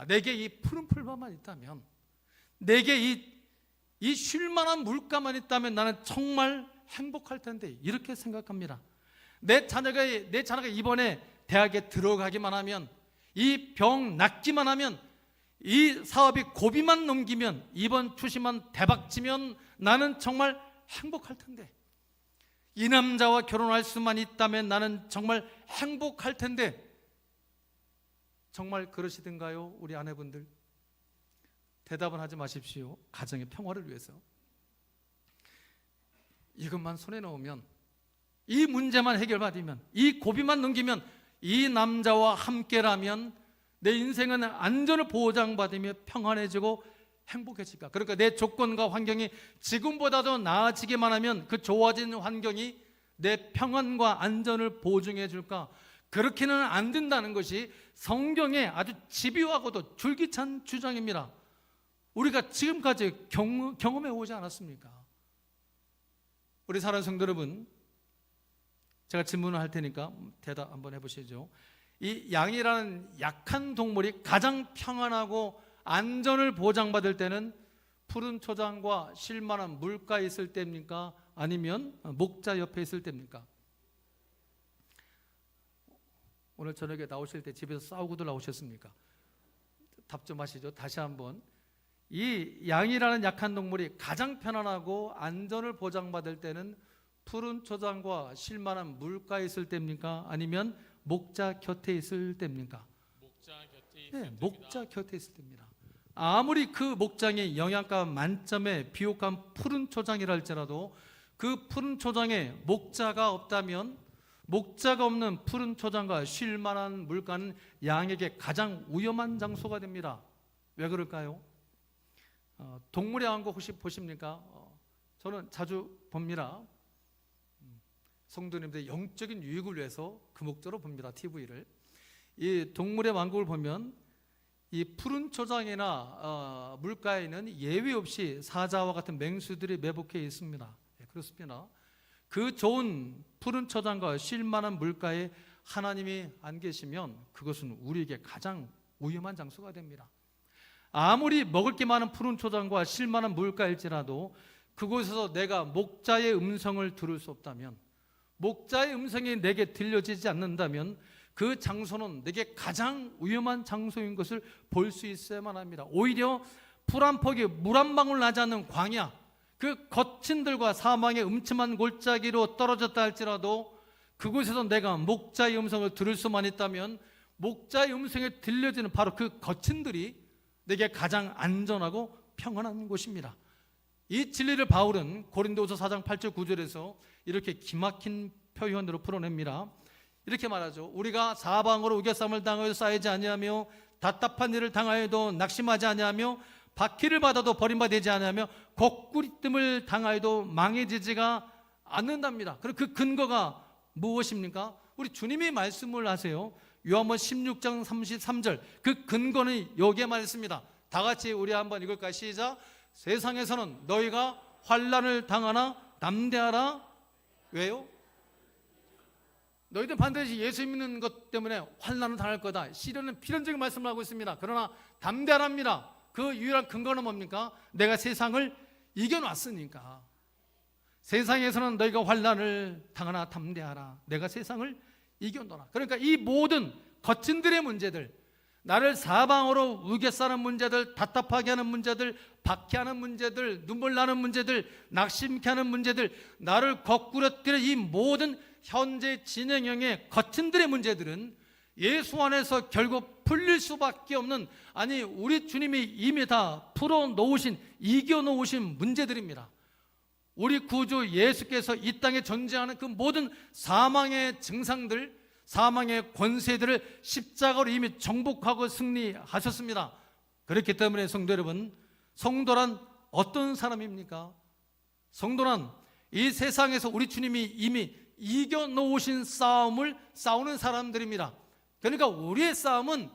내게 이 푸른 풀밭만 있다면, 내게 이 쉴 만한 물가만 있다면 나는 정말 행복할 텐데 이렇게 생각합니다. 내 자녀가 이번에 대학에 들어가기만 하면, 이 병 낫기만 하면, 이 사업이 고비만 넘기면, 이번 출시만 대박치면 나는 정말 행복할 텐데, 이 남자와 결혼할 수만 있다면 나는 정말 행복할 텐데, 정말 그러시던가요? 우리 아내분들? 대답은 하지 마십시오. 가정의 평화를 위해서. 이것만 손에 넣으면, 이 문제만 해결받으면, 이 고비만 넘기면, 이 남자와 함께라면 내 인생은 안전을 보장받으며 평안해지고 행복해질까? 그러니까 내 조건과 환경이 지금보다도 나아지기만 하면 그 좋아진 환경이 내 평안과 안전을 보증해 줄까? 그렇게는 안 된다는 것이 성경의 아주 집요하고도 줄기찬 주장입니다. 우리가 지금까지 경험해 오지 않았습니까? 우리 사랑하는 성도 여러분, 제가 질문을 할 테니까 대답 한번 해보시죠. 이 양이라는 약한 동물이 가장 평안하고 안전을 보장받을 때는 푸른 초장과 쉴 만한 물가에 있을 때입니까? 아니면 목자 옆에 있을 때입니까? 오늘 저녁에 나오실 때 집에서 싸우고도 나오셨습니까? 답 좀 하시죠. 다시 한번. 이 양이라는 약한 동물이 가장 편안하고 안전을 보장받을 때는 푸른 초장과 쉴 만한 물가에 있을 때입니까? 아니면 목자 곁에 있을 때입니까? 목자 곁에 있을 네, 때입니다. 목자 곁에 있을 때입니다. 아무리 그 목장이 영양가 만점의 비옥한 푸른 초장이라 할지라도 그 푸른 초장에 목자가 없다면, 목자가 없는 푸른 초장과 쉴 만한 물가는 양에게 가장 위험한 장소가 됩니다. 왜 그럴까요? 동물의 왕국 혹시 보십니까? 저는 자주 봅니다. 성도님들의 영적인 유익을 위해서 그 목적으로 봅니다. TV를. 이 동물의 왕국을 보면 이 푸른 초장이나 물가에는 예외 없이 사자와 같은 맹수들이 매복해 있습니다. 네, 그렇습니다. 그 좋은 푸른 초장과 쉴 만한 물가에 하나님이 안 계시면 그것은 우리에게 가장 위험한 장소가 됩니다. 아무리 먹을 게 많은 푸른 초장과 쉴 만한 물가일지라도 그곳에서 내가 목자의 음성을 들을 수 없다면, 목자의 음성이 내게 들려지지 않는다면 그 장소는 내게 가장 위험한 장소인 것을 볼 수 있어야만 합니다. 오히려 풀 한 폭이 물 한 방울 나지 않는 광야, 그 거친 들과 사망의 음침한 골짜기로 떨어졌다 할지라도 그곳에서 내가 목자의 음성을 들을 수만 있다면 목자의 음성에 들려지는 바로 그 거친 들이 내게 가장 안전하고 평안한 곳입니다. 이 진리를 바울은 고린도서 4장 8절 9절에서 이렇게 기막힌 표현으로 풀어냅니다. 이렇게 말하죠. 우리가 사방으로 우겨쌈을 당하여 쌓이지 아니하며 답답한 일을 당하여도 낙심하지 아니하며 박해를 받아도 버림받지 아니하며 곡구리뜸을 당하여도 망해지지가 않는답니다. 그럼 그 근거가 무엇입니까? 우리 주님이 말씀을 하세요. 요한복음 16장 33절, 그 근거는 여기에 말했습니다. 다 같이 우리 한번 읽을까요? 시작. 세상에서는 너희가 환난을 당하나 담대하라. 왜요? 너희들 반드시 예수 믿는 것 때문에 환난을 당할 거다. 시련은 필연적인 말씀을 하고 있습니다. 그러나 담대하랍니다. 그 유일한 근거는 뭡니까? 내가 세상을 이겨놨으니까. 세상에서는 너희가 환난을 당하나 담대하라. 내가 세상을 이겨놓아. 그러니까 이 모든 거친 들의 문제들, 나를 사방으로 우겨싸는 문제들, 답답하게 하는 문제들, 박해하는 문제들, 눈물 나는 문제들, 낙심케 하는 문제들, 나를 거꾸러뜨려 이 모든 현재 진행형의 거친 들의 문제들은 예수 안에서 결국 풀릴 수밖에 없는, 아니 우리 주님이 이미 다 풀어놓으신, 이겨놓으신 문제들입니다. 우리 구주 예수께서 이 땅에 존재하는 그 모든 사망의 증상들, 사망의 권세들을 십자가로 이미 정복하고 승리하셨습니다. 그렇기 때문에 성도 여러분, 성도란 어떤 사람입니까? 성도란 이 세상에서 우리 주님이 이미 이겨놓으신 싸움을 싸우는 사람들입니다. 그러니까 우리의 싸움은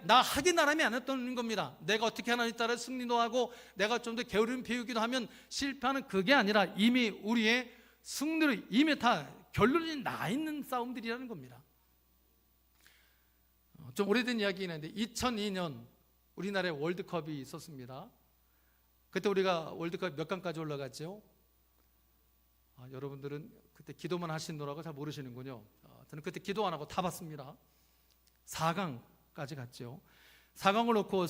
나 하기 나름이 안 했던 겁니다. 내가 어떻게 하나님 따라 승리도 하고 내가 좀 더 게으름 피우기도 하면 실패하는 그게 아니라 이미 우리의 승리로 이미 다 결론이 나 있는 싸움들이라는 겁니다. 좀 오래된 이야기긴 한데 2002년 우리나라에 월드컵이 있었습니다. 그때 우리가 월드컵 몇 강까지 올라갔죠? 여러분들은 그때 기도만 하시느라고 잘 모르시는군요. 저는 그때 기도 안 하고 다 봤습니다. 4강까지 갔죠. 4강을 놓고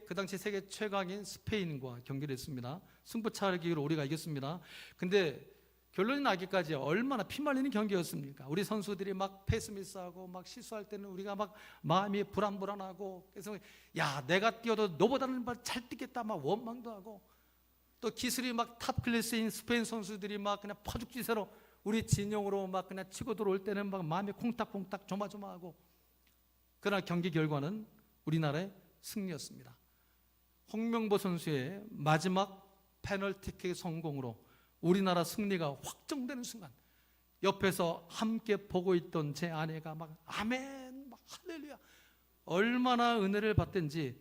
그 당시 세계 최강인 스페인과 경기를 했습니다. 승부차기로 우리가 이겼습니다. 근데 결론이 나기까지 얼마나 피말리는 경기였습니까? 우리 선수들이 막 패스미스하고 막 실수할 때는 우리가 막 마음이 불안불안하고, 그래서 야 내가 뛰어도 너보다는 잘 뛰겠다 막 원망도 하고, 또 기술이 막 탑 클래스인 스페인 선수들이 막 그냥 퍼죽지세로 우리 진영으로 막 그냥 치고 들어올 때는 막 마음이 콩닥콩닥 조마조마하고, 그러나 경기 결과는 우리나라의 승리였습니다. 홍명보 선수의 마지막 페널티킥 성공으로 우리나라 승리가 확정되는 순간, 옆에서 함께 보고 있던 제 아내가 막 아멘, 막 할렐루야, 얼마나 은혜를 받든지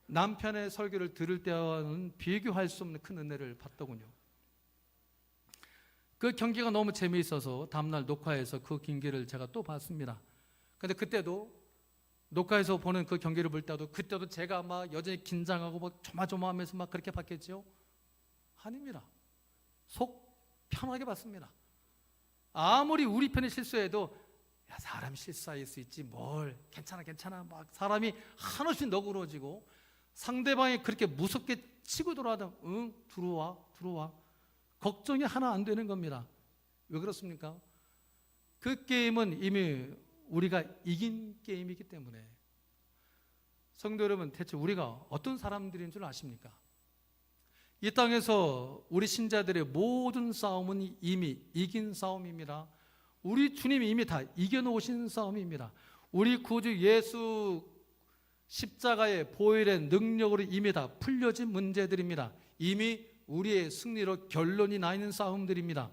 남편의 설교를 들을 때와는 비교할 수 없는 큰 은혜를 받더군요. 그 경기가 너무 재미있어서 다음날 녹화해서 그 경기를 제가 또 봤습니다. 근데 그때도 녹화해서 보는 그 경기를 볼 때도 그때도 제가 막 여전히 긴장하고 뭐 조마조마하면서 막 그렇게 봤겠죠? 아닙니다. 속 편하게 봤습니다. 아무리 우리 편이 실수해도 야 사람이 실수할 수 있지 뭘, 괜찮아 막 사람이 한없이 너그러워지고, 상대방이 그렇게 무섭게 치고 들어와도 응 들어와 걱정이 하나 안 되는 겁니다. 왜 그렇습니까? 그 게임은 이미 우리가 이긴 게임이기 때문에. 성도 여러분, 대체 우리가 어떤 사람들인 줄 아십니까? 이 땅에서 우리 신자들의 모든 싸움은 이미 이긴 싸움입니다. 우리 주님이 이미 다 이겨놓으신 싸움입니다. 우리 구주 예수 십자가의 보혈의 능력으로 이미 다 풀려진 문제들입니다. 이미 우리의 승리로 결론이 나 있는 싸움들입니다.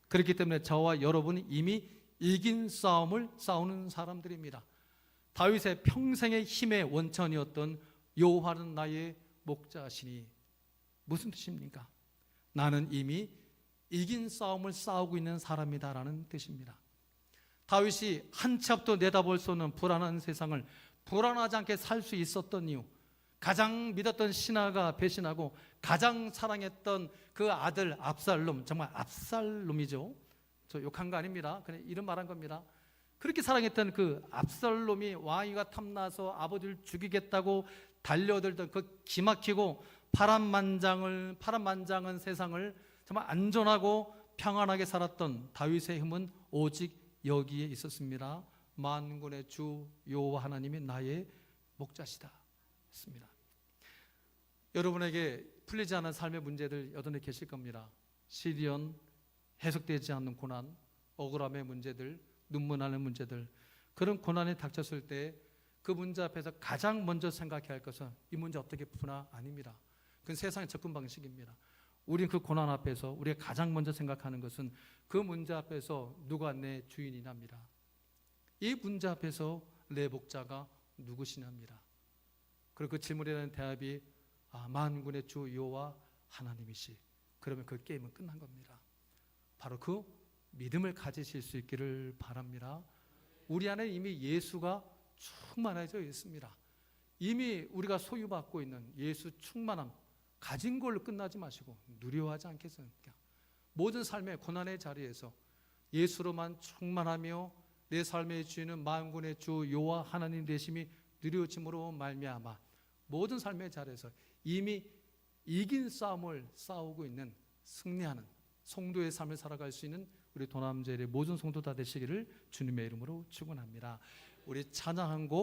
그렇기 때문에 저와 여러분이 이미 이긴 싸움을 싸우는 사람들입니다. 다윗의 평생의 힘의 원천이었던 여호와는 나의 목자시니, 무슨 뜻입니까? 나는 이미 이긴 싸움을 싸우고 있는 사람이다라는 뜻입니다. 다윗이 한 치 앞도 내다볼 수 없는 불안한 세상을 불안하지 않게 살 수 있었던 이유, 가장 믿었던 신하가 배신하고 가장 사랑했던 그 아들 압살롬, 정말 압살롬이죠. 저 욕한 거 아닙니다. 그냥 이런 말한 겁니다. 그렇게 사랑했던 그 압살롬이 왕위가 탐나서 아버지를 죽이겠다고 달려들던 그 기막히고 파란만장한 세상을 정말 안전하고 평안하게 살았던 다윗의 힘은 오직 여기에 있었습니다. 만군의 주 여호와 하나님이 나의 목자시다 했습니다. 여러분에게 풀리지 않은 삶의 문제들 여전히 계실 겁니다. 시련, 해석되지 않는 고난, 억울함의 문제들, 눈물 나는 문제들, 그런 고난이 닥쳤을 때 그 문제 앞에서 가장 먼저 생각해야 할 것은 이 문제 어떻게 푸나 아닙니다. 그건 세상의 접근 방식입니다. 우리는 그 고난 앞에서 우리가 가장 먼저 생각하는 것은 그 문제 앞에서 누가 내 주인이냐입니다. 이 문제 앞에서 내 목자가 누구시냐입니다. 그리고 그 질문에 대한 대답이 만군의 주 여호와 하나님이시. 그러면 그 게임은 끝난 겁니다. 바로 그 믿음을 가지실 수 있기를 바랍니다. 우리 안에 이미 예수가 충만해져 있습니다. 이미 우리가 소유받고 있는 예수 충만함, 가진 걸로 끝나지 마시고 누려하지 않겠습니까? 모든 삶의 고난의 자리에서 예수로만 충만하며 내 삶의 주인은 만군의 주 여호와 하나님 되심이 누려짐으로 말미암아 모든 삶의 자리에서 이미 이긴 싸움을 싸우고 있는 승리하는 성도의 삶을 살아갈 수 있는 우리 도남제일의 모든 성도 다 되시기를 주님의 이름으로 축원합니다. 우리 찬양 한 곡